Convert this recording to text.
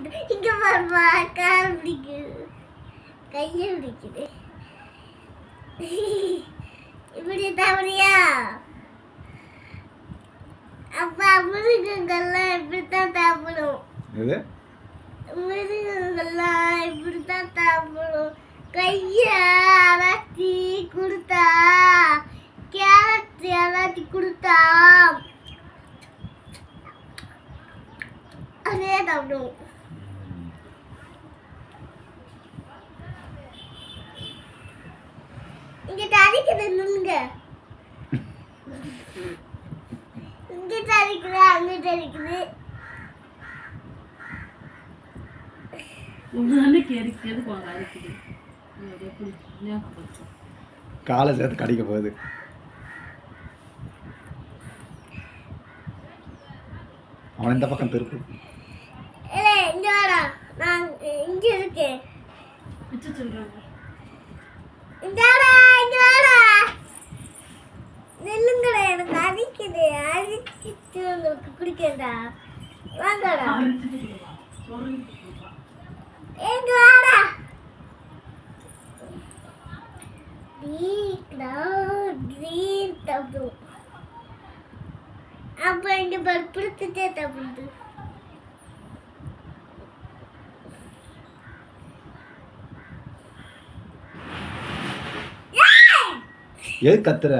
இங்க பாருமா கால் பிடிக்குது கையை பிடிக்குது இப்படி தவறியா அப்பா மிருகங்கள்லாம் இப்படித்தான் சாப்பிடும் மிருகங்கள்லாம் இப்படித்தான் சாப்பிடும் கையை அரைச்சி கொடுத்தா கேரட் அரைச்சி கொடுத்தா அதே சாப்பிடும் இங்க தடிக்குது நில்லுங்க இங்க தடிக்குது அங்க தடிக்குது காலை சேர்த்து கடிக்க போகுது அவன் இந்த பக்கம் திருப்பு இங்க வாடா நான் இங்க இருக்கேன் இங்க வாடா நெல்லுங்கடா எனக்கு அடிக்குது அடிச்சிட்டு உங்களுக்கு குடிக்கடா வாங்கடா எங்க வாடா கிரீன் தப்பு அப்ப இங்க படுத்துட்டே தப்பு எது கத்துற